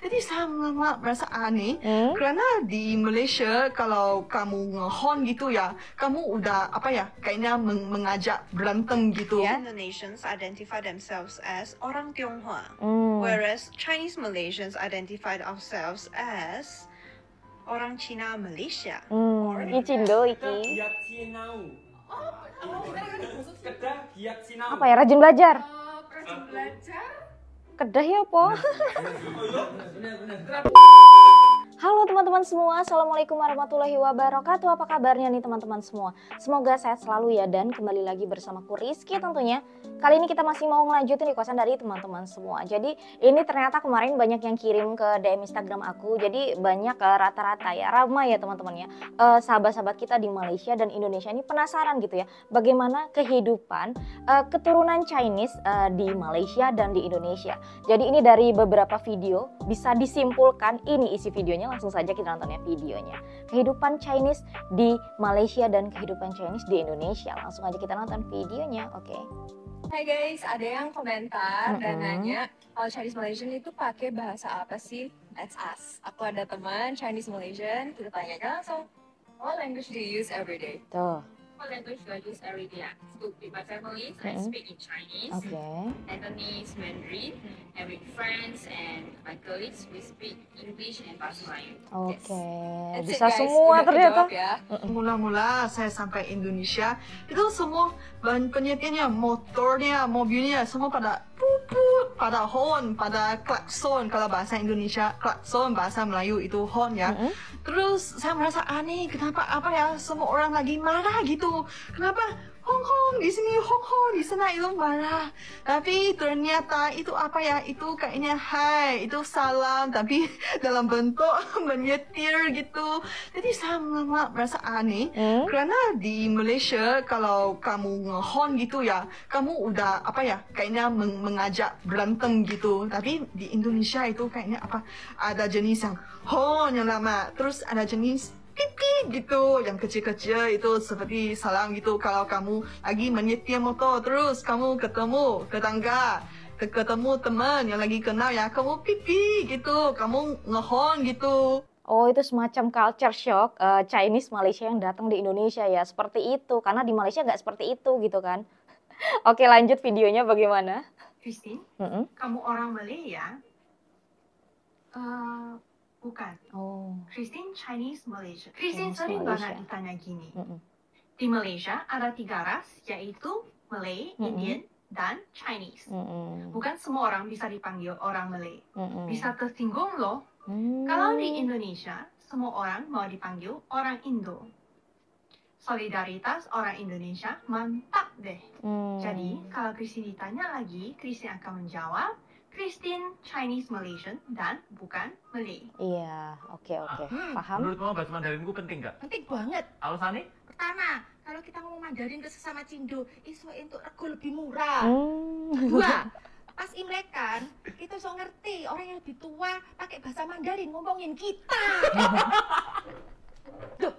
Jadi saya merasa aneh karena di Malaysia kalau kamu ngehon gitu ya, kamu udah kayaknya mengajak berantem gitu. Indonesians identify themselves as orang Tionghoa, whereas Chinese Malaysians identified ourselves as orang Cina Malaysia. Iki Cindo iki. Apa ya, rajin belajar? Kedah ya apa? Halo teman-teman semua, Assalamualaikum warahmatullahi wabarakatuh. Apa kabarnya nih teman-teman semua? Semoga sehat selalu ya, dan kembali lagi bersamaku Rizky tentunya. Kali ini kita masih mau ngelanjutin requestan dari teman-teman semua. Jadi ini ternyata kemarin banyak yang kirim ke DM Instagram aku. Jadi banyak rata-rata ya, ramai ya teman-teman ya. Sahabat-sahabat kita di Malaysia dan Indonesia ini penasaran gitu ya, bagaimana kehidupan keturunan Chinese di Malaysia dan di Indonesia. Jadi ini dari beberapa video bisa disimpulkan ini isi videonya. Langsung saja kita nonton ya videonya. Kehidupan Chinese di Malaysia dan kehidupan Chinese di Indonesia. Langsung aja kita nonton videonya, oke? Hai guys, ada yang komentar dan nanya kalau Chinese Malaysian itu pakai bahasa apa sih? That's us. Aku ada teman Chinese Malaysian, kita tanyakan langsung, what language do you use every day? Tuh. What language do I use every day? So with my family, I speak in Chinese, Cantonese, Mandarin, and with friends and my colleagues, we speak English and Bahasa Melayu. Oke, That's bisa it, guys. semua Udah ternyata. kejawab ya. Mula-mula saya sampai Indonesia, itu semua bahan penyepiannya, motornya, mobilnya, semua pada puput, pada horn, pada klakson. Kalau bahasa Indonesia klakson, bahasa Melayu itu horn ya. Terus saya merasa aneh, kenapa semua orang lagi marah gitu. Kenapa Hong di sini, Hong di sana itu marah. Tapi ternyata itu itu kayaknya hai, itu salam, tapi dalam bentuk menyetir gitu. Jadi saya merasa aneh karena di Malaysia kalau kamu ngehon gitu ya, kamu udah kayaknya mengajak berantem gitu. Tapi di Indonesia itu kayaknya ada jenis yang hon yang lama, terus ada jenis pip gitu, yang kecil-kecil itu seperti salam gitu. Kalau kamu lagi menyetir motor, terus kamu ketemu tetangga, ketemu teman yang lagi kenal ya, kamu pipi gitu, kamu ngehon gitu. Oh, itu semacam culture shock Chinese Malaysia yang datang di Indonesia ya, seperti itu. Karena di Malaysia nggak seperti itu gitu kan. Oke, lanjut videonya bagaimana? Christine, kamu orang Malay ya? Bukan. Oh. Christine Chinese Malaysia. Christine Chinese sering Malaysia. banget ditanya gini. Di Malaysia ada 3 ras, yaitu Malay, Indian, dan Chinese. Bukan semua orang bisa dipanggil orang Malay. Bisa tersinggung loh. Kalau di Indonesia, semua orang mau dipanggil orang Indo. Solidaritas orang Indonesia mantap deh. Jadi, kalau Christine ditanya lagi, Christine akan menjawab, Christine Chinese Malaysian dan bukan Malay. Iya, oke. Paham? Menurut kamu bahasa Mandarinku penting nggak? Penting banget. Alasannya? Pertama, kalau kita ngomong Mandarin ke sesama Cindo, iso untuk rego lebih murah. Hmm. 2, pas Imlek kan, kita iso ngerti orang yang lebih tua pakai bahasa Mandarin ngomongin kita. Duh,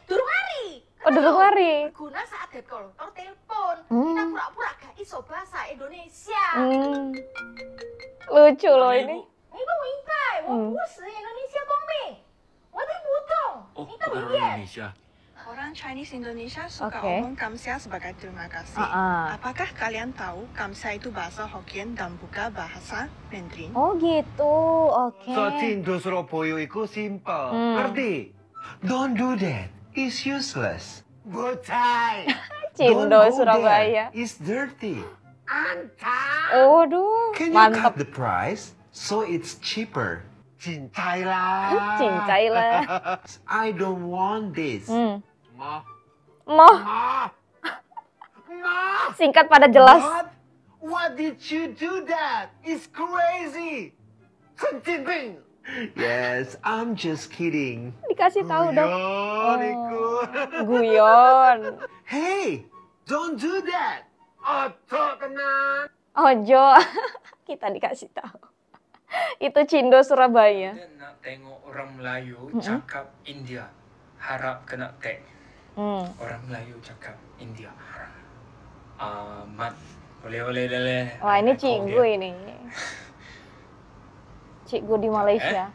durung hari. Oh, durung hari. Guna saat call atau telepon, kita pura-pura gak iso bahasa Indonesia. Lucu loh ini. Ibu mingkai, mau Indonesia Tommy. Wadi Budong. Oh, bukan orang Indonesia. Orang Chinese Indonesia suka Oke. omong kamsia sebagai terima kasih. Apakah kalian tahu kamsia itu bahasa Hokkien dan bukan bahasa Mandarin? Oh gitu, oke. So, Cindo Surabaya itu simple. Ngerti? Don't do that. It's useless. Bocai. Cindo Don't go Surabaya. there. It's dirty. Waduh, Can you mantap. cut the price so it's cheaper? Cincai lah. Cincai lah. I don't want this. Ma. Moh, Ma. singkat pada jelas. What? What did you do that? It's crazy. Chen Jinping. Yes, I'm just kidding. Dikasih tahu dong. Guyon, Iku. Guyon. Hey, don't do that. Ojo tenan. Ojo, kita dikasih tahu. Itu Cindo Surabaya. Kita nak tengok orang Melayu cakap India, harap kena tag. Orang Melayu cakap India. Mat, boleh. Wah, ini Cinggu ini. cikgu di Malaysia.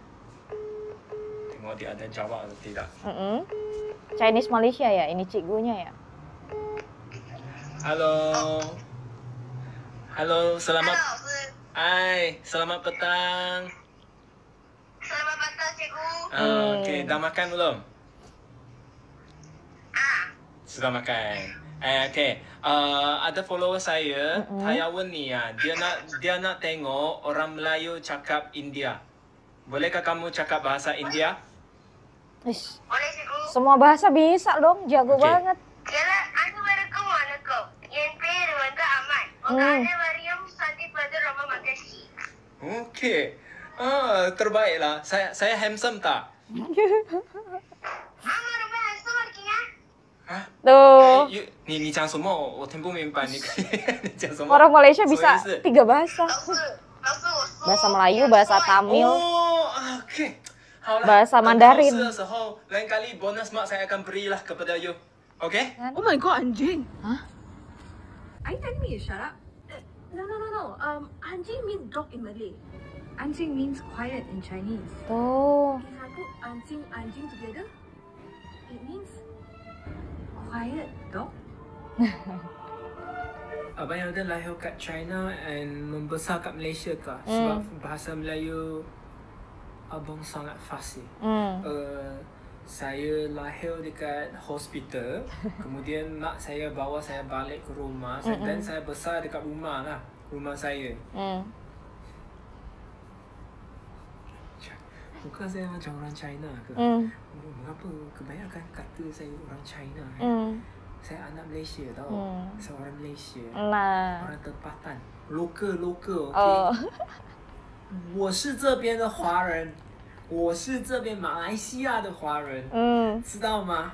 Tengok dia ada jawab atau tidak. Chinese Malaysia ya, ini cikgunya ya. Halo. Halo, selamat. Hai, selamat petang. Selamat petang, cikgu. Okey, dah makan belum? Sudah makan. Okey. Ada follower saya, Tayawan ni ya. Dia nak tengok orang Melayu cakap India. Bolehkah kamu cakap bahasa India? Ish. Semua bahasa bisa dong, jago banget. Yalah, aku mereka mana kau? Yang peru anda aman. Okey, Mariam Sati pada Roma Makasih. Okey. Terbaiklah. Saya handsome tak? Tuh. 你讲什么？我听不明白。你讲什么？ Orang Malaysia bisa 3 bahasa. Bahasa Melayu, bahasa Tamil, Okey. bahasa Mandarin. 考试的时候lain kali bonus mark saya akan berilah kepada you. Okay? Oh my god, anjing. Hah? Are you telling me to shut up? No. Anjing means dog in Malay. Anjing means quiet in Chinese. Tuh. If I put anjing together, it means quiet dog. Abang yang ada lahir kat China and membesar kat Malaysia kah? Sebab bahasa Melayu abang sangat fasih. Saya lahir dekat hospital, kemudian mak saya bawa saya balik ke rumah, dan saya besar dekat rumah lah, rumah saya. Bukan saya macam orang China ke? Mengapa kebanyakan kata saya orang China? Saya anak Malaysia tau. Saya orang Malaysia. Orang tempatan. Local, okay? 我是这边的华人，我是这边马来西亚的华人，知道吗？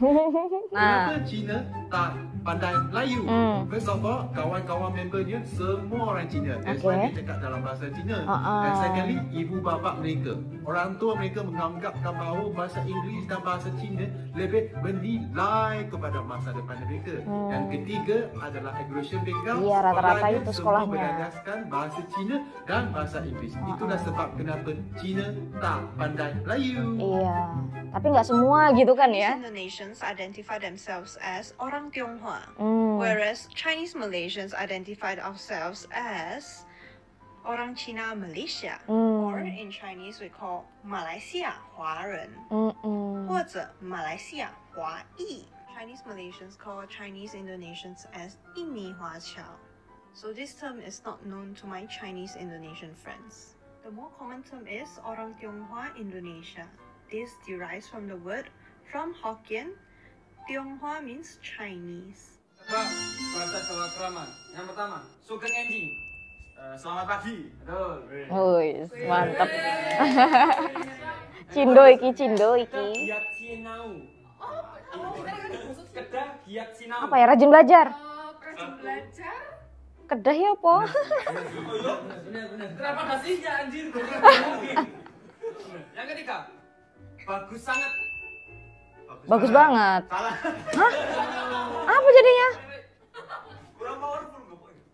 Kenapa Cina tak pandai Melayu? First of all, kawan-kawan membernya semua orang Cina. That's why dia cakap dalam bahasa Cina. Dan secondly, ibu bapa mereka, orang tua mereka menganggapkan bahawa bahasa Inggeris dan bahasa Cina lebih bernilai kepada masa depan mereka. Yang ketiga adalah aggregation background. Iya, rata-rata itu Semua sekolahnya. berlandaskan bahasa Cina dan bahasa Inggeris. Itulah sebab kenapa Cina tak pandai Melayu. Iya, tapi nggak semua gitu kan ya. Indonesians identify themselves as orang Tionghoa, whereas Chinese Malaysians identified ourselves as orang Cina Malaysia, or in Chinese we call Malaysia 华人，或者马来西亚华裔。Chinese Malaysians call Chinese Indonesians as 印尼华侨. So this term is not known to my Chinese Indonesian friends. The more common term is orang Tionghoa Indonesia. This derives from the word from Hokkien. Tionghoa means Chinese. Bahasa keakraman. Yang pertama, sugeng enjing. Selamat pagi. Betul. Wih, mantep. Cindo iki. Giat sinau. Kedah giat sinau. Apa ya, rajin belajar? Rajin belajar. Kedah ya apa? Benar. Kenapa kasihnya anjir? Yang ketiga, bagus sangat. Bagus banget. Salah. Hah? Apa jadinya? Kurang powerful.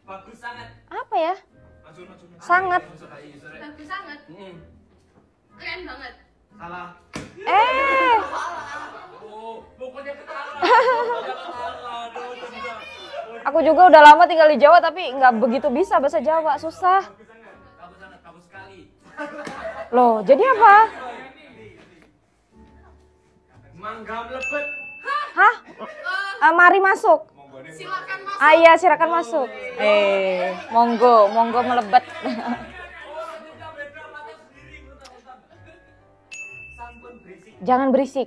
Bagus sangat. Apa ya? Sangat. Bagus sangat. Keren banget. Salah. Oh, pokoknya ketawa. Aku juga udah lama tinggal di Jawa tapi nggak begitu bisa bahasa Jawa, susah. Bagus sekali. Loh, jadi apa? Mangga melepet. Hah? Mari masuk. Silakan masuk. Iya, silakan masuk. Monggo melebet. Jangan berisik.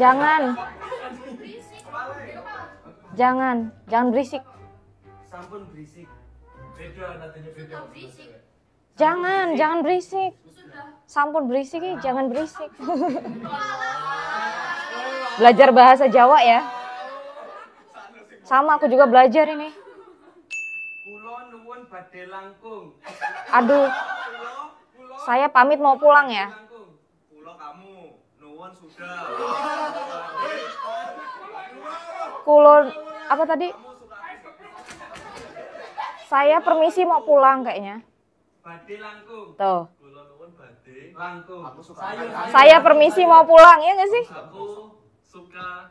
Jangan berisik. Sampun berisik. Beda nadanya beda. Jangan berisik. Sampun berisik, jangan berisik. Belajar bahasa Jawa ya. Sama aku juga belajar ini. Pulo nuwun badhe langkung. Aduh. Saya pamit mau pulang ya. Pulo kamu, nuwun sudah. Kulon apa tadi? Saya permisi mau pulang kayaknya. Badhe langkung. Tuh. Kula nuwun badhe Langkung. Aku suka Saya permisi mau pulang, ya nggak sih? Aku suka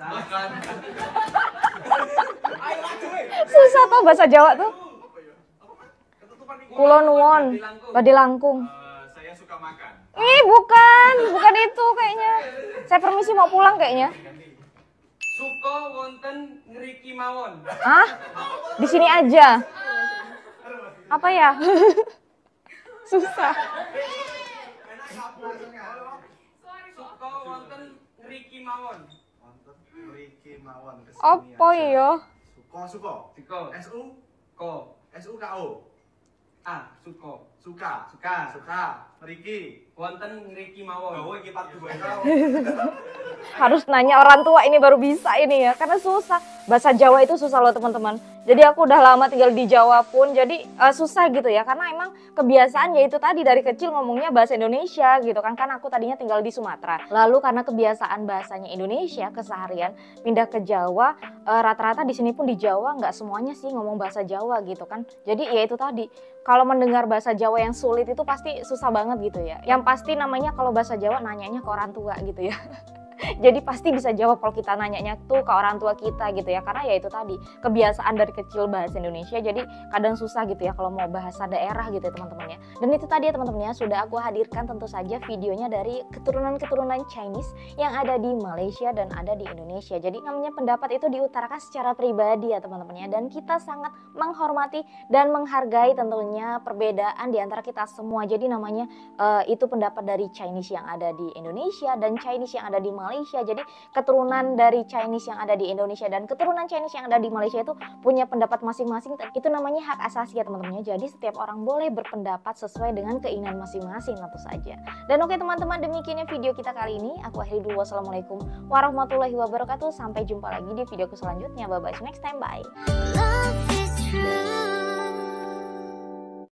Makan. Susah tuh bahasa Jawa tuh. Kula nuwun, badhe langkung. Saya suka makan. Bukan itu kayaknya. Saya permisi mau pulang kayaknya. Suka wonten ngriki mawon. Di sini aja. Apa ya? Susah. Suka wonten ngriki mawon. Ngriki mawon. Apa ya? Suka. SUKO. Suka. Mriki. Wonten ngriki mawon. Oh, iki Pak Duwe. Harus nanya orang tua ini baru bisa ini ya, karena susah. Bahasa Jawa itu susah loh teman-teman. Jadi aku udah lama tinggal di Jawa pun, jadi susah gitu ya. Karena emang kebiasaan ya itu tadi dari kecil ngomongnya bahasa Indonesia gitu kan. Karena aku tadinya tinggal di Sumatera. Lalu karena kebiasaan bahasanya Indonesia keseharian, pindah ke Jawa, rata-rata di sini pun di Jawa nggak semuanya sih ngomong bahasa Jawa gitu kan. Jadi ya itu tadi, kalau mendengar bahasa Jawa yang sulit itu pasti susah banget gitu ya. Yang pasti namanya kalau bahasa Jawa nanyanya ke orang tua gitu ya. Jadi pasti bisa jawab kalau kita nanyanya tuh ke orang tua kita gitu ya. Karena ya itu tadi, kebiasaan dari kecil bahasa Indonesia, jadi kadang susah gitu ya kalau mau bahasa daerah gitu ya teman-teman ya. Dan itu tadi ya teman-teman ya, sudah aku hadirkan tentu saja videonya dari keturunan-keturunan Chinese yang ada di Malaysia dan ada di Indonesia. Jadi namanya pendapat itu diutarakan secara pribadi ya teman-teman ya. Dan kita sangat menghormati dan menghargai tentunya perbedaan di antara kita semua. Jadi namanya itu pendapat dari Chinese yang ada di Indonesia dan Chinese yang ada di Malaysia. Jadi keturunan dari Chinese yang ada di Indonesia dan keturunan Chinese yang ada di Malaysia itu punya pendapat masing-masing. Itu namanya hak asasi ya teman-teman. Jadi setiap orang boleh berpendapat sesuai dengan keinginan masing-masing tentu saja. Dan oke teman-teman, demikiannya video kita kali ini. Aku akhiri dulu. Wassalamualaikum warahmatullahi wabarakatuh. Sampai jumpa lagi di videoku selanjutnya. Bye bye. See you next time. Bye.